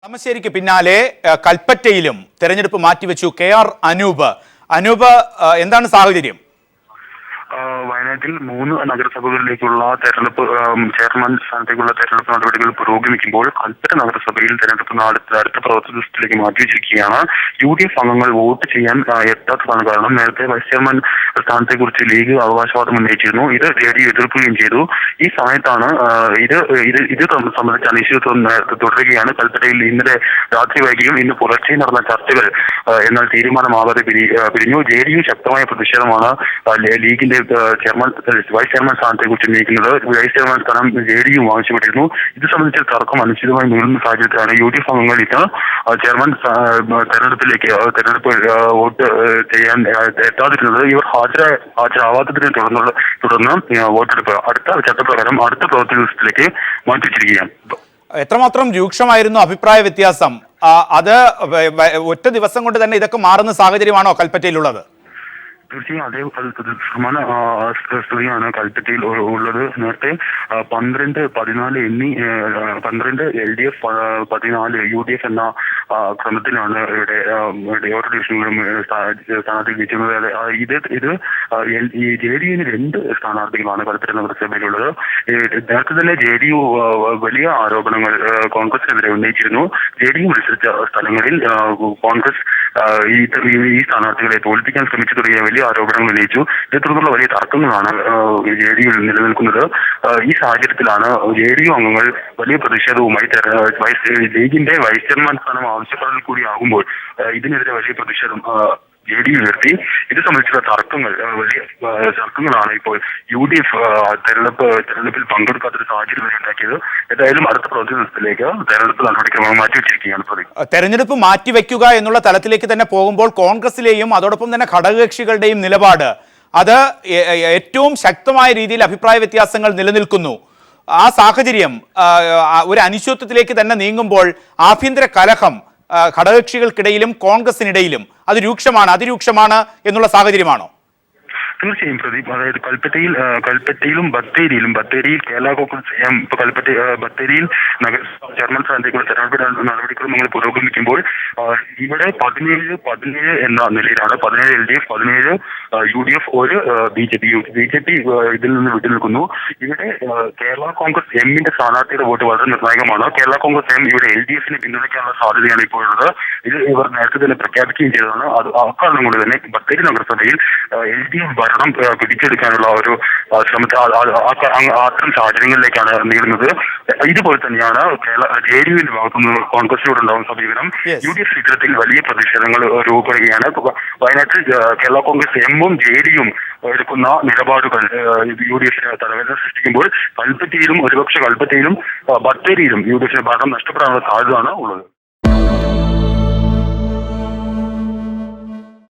കളമശ്ശേരിക്ക് പിന്നാലെ കൽപ്പറ്റയിലും തെരഞ്ഞെടുപ്പ് മാറ്റിവെച്ചു. അനൂപ്, എന്താണ് സാഹചര്യം? വയനാട്ടിൽ 3 നഗരസഭകളിലേക്കുള്ള തെരഞ്ഞെടുപ്പ് ചെയർമാൻ സ്ഥാനത്തേക്കുള്ള തെരഞ്ഞെടുപ്പ് നടപടികൾ പുരോഗമിക്കുമ്പോൾ കൽപ്പറ്റ നഗരസഭയിൽ തെരഞ്ഞെടുപ്പ് അടുത്ത പ്രവർത്തന ദിവസത്തിലേക്ക് മാറ്റിവെച്ചിരിക്കുകയാണ്. UDF അംഗങ്ങൾ വോട്ട് ചെയ്യാൻ എത്താത്തതാണ് കാരണം. നേരത്തെ വൈസ് ചെയർമാൻ സ്ഥാനത്തെക്കുറിച്ച് ലീഗ് അവകാശവാദം ഉന്നയിച്ചിരുന്നു. ഇത് JDU എതിർക്കുകയും ചെയ്തു. ഈ സമയത്താണ് ഇത് സംബന്ധിച്ച അനിശ്ചിതത്വം തുടരുകയാണ്. കൽപ്പറ്റയിൽ ഇന്നലെ രാത്രി വൈകിയും ഇന്ന് പുലർച്ചെ നടന്ന ചർച്ചകൾ എന്നാൽ തീരുമാനമാകാതെ പിരിഞ്ഞു. JDU ശക്തമായ പ്രതിഷേധമാണ് ലീഗിന്റെ വൈസ് ചെയർമാൻ സ്ഥാനത്തെ കുറിച്ച് ഉന്നയിക്കുന്നത്. വൈസ് ചെയർമാൻ സ്ഥാനം JDU ആവശ്യപ്പെട്ടിരുന്നു. ഇത് സംബന്ധിച്ച തർക്കം അനിശ്ചിതമായി നീളുന്ന സാഹചര്യത്തിലാണ് UDF അംഗങ്ങൾ ഇന്ന് ചെയർമാൻ തെരഞ്ഞെടുപ്പ് വോട്ട് ചെയ്യാൻ എത്താതിരുന്നത്. ഇവർ ഹാജരാവാത്തതിനെ തുടർന്ന് വോട്ടെടുപ്പ് ചട്ടപ്രകാരം അടുത്ത പ്രവർത്തന ദിവസത്തിലേക്ക് മാറ്റിവെച്ചിരിക്കുകയാണ്. എത്രമാത്രം രൂക്ഷമായിരുന്നു അഭിപ്രായ വ്യത്യാസം? അത് ഒറ്റ ദിവസം കൊണ്ട് തന്നെ ഇതൊക്കെ മാറുന്ന സാഹചര്യമാണോ കൽപ്പറ്റയിലുള്ളത്? തീർച്ചയായും അതേ സമാന സ്ഥിതിയാണ് കൽപ്പറ്റയിൽ ഉള്ളത്. നേരത്തെ 12, 14 എന്നീ 12 LDF, 14 UDF എന്ന ക്രമത്തിലാണ് ഇവിടെ ഓരോ ഡിവിഷനുകളും സ്ഥാനാർത്ഥി വിളിക്കുന്നത്. ഇത് ഈ JDUവിന് 2 സ്ഥാനാർത്ഥികളാണ് കൽപ്പറ്റ നഗരസഭയിലുള്ളത്. നേരത്തെ തന്നെ JDU വലിയ ആരോപണങ്ങൾ കോൺഗ്രസിനെതിരെ ഉന്നയിച്ചിരുന്നു. JDU മത്സരിച്ച സ്ഥലങ്ങളിൽ കോൺഗ്രസ് ഈ സ്ഥാനാർത്ഥികളെ തോൽപ്പിക്കാൻ ശ്രമിച്ചു തുടങ്ങിയ വലിയ ആരോപണങ്ങൾ ഉന്നയിച്ചു. ഇതേ തുടർന്നുള്ള വലിയ തർക്കങ്ങളാണ് JDU നിലനിൽക്കുന്നത്. ഈ സാഹചര്യത്തിലാണ് JDU അംഗങ്ങൾ വലിയ പ്രതിഷേധവുമായി ലീഗിന്റെ വൈസ് ചെയർമാൻ സ്ഥാനം ആവശ്യപ്പെടൽ കൂടി ആകുമ്പോൾ ഇതിനെതിരെ വലിയ പ്രതിഷേധം JDU ഉയർത്തി. ഇത് സംബന്ധിച്ചുള്ള വലിയ തർക്കങ്ങളാണ് ഇപ്പോൾ UDF തെരഞ്ഞെടുപ്പിൽ പങ്കെടുക്കാത്തൊരു സാഹചര്യം വരെ ഉണ്ടാക്കിയത്. ഏതായാലും അടുത്ത പ്രവർത്തന ദിവസത്തിലേക്ക് തെരഞ്ഞെടുപ്പ് നടപടിക്രമം മാറ്റിവെച്ചിരിക്കുകയാണ്. തെരഞ്ഞെടുപ്പ് മാറ്റിവെക്കുക എന്നുള്ള തലത്തിലേക്ക് തന്നെ പോകുമ്പോൾ കോൺഗ്രസിലെയും അതോടൊപ്പം തന്നെ ഘടകകക്ഷികളുടെയും നിലപാട് അത് ഏറ്റവും ശക്തമായ രീതിയിൽ അഭിപ്രായ വ്യത്യാസങ്ങൾ നിലനിൽക്കുന്നു. ആ സാഹചര്യം ഒരു അനിശ്ചിതത്വത്തിലേക്ക് തന്നെ നീങ്ങുമ്പോൾ ആഭ്യന്തര കലഹം ഘടകകക്ഷികൾക്കിടയിലും കോൺഗ്രസിനിടയിലും അത് അതിരൂക്ഷമാണ് എന്നുള്ള സാഹചര്യമാണോ? തീർച്ചയായും പ്രദീപ്, അതായത് കൽപ്പറ്റയിലും ബത്തേരിയിൽ കേരള കോൺഗ്രസ് ബത്തേരിയിൽ ചെയർമാൻ സ്ഥാനത്തേക്കുള്ള തെരഞ്ഞെടുപ്പ് നടപടിക്രമങ്ങൾ പുരോഗമിക്കുമ്പോൾ ഇവിടെ 17 എന്ന നിലയിലാണ്. 17 LDF, 17 UDF, 1 BJP ഇതിൽ നിന്ന് വിട്ടുനിൽക്കുന്നു. ഇവിടെ കേരള കോൺഗ്രസ് എമ്മിന്റെ സ്ഥാനാർത്ഥിയുടെ വോട്ട് വളരെ നിർണായകമാണ്. കേരള കോൺഗ്രസ് എം ഇവിടെ LDFിനെ പിന്തുണയ്ക്കാനുള്ള സാധ്യതയാണ് ഇപ്പോഴുള്ളത്. ഇത് ഇവർ നേരത്തെ തന്നെ പ്രഖ്യാപിക്കുകയും ചെയ്തതാണ്. അക്കാരണം കൊണ്ട് തന്നെ ബത്തേരി നഗരസഭയിൽ LDF ഭരണം പിടിച്ചെടുക്കാനുള്ള ഒരു ശ്രമത്തെ അത്തരം സാഹചര്യങ്ങളിലേക്കാണ് നീളുന്നത്. ഇതുപോലെ തന്നെയാണ് JDUവിന്റെ ഭാഗത്തുനിന്ന് കോൺഗ്രസിനോടുണ്ടാകുന്ന സമീപനം. UDF ഇത്തരത്തിൽ വലിയ പ്രതിഷേധങ്ങൾ രൂപപ്പെടുകയാണ്. വയനാട്ടിൽ കേരള കോൺഗ്രസ് എമ്മും JDUവും എടുക്കുന്ന നിലപാടുകൾ UDFിന് തലവേദന സൃഷ്ടിക്കുമ്പോൾ കൽപ്പറ്റയിലും ബത്തേരിയിലും UDFിന് ഭരണം നഷ്ടപ്പെടാനുള്ള സാധ്യതയാണ് ഉള്ളത്.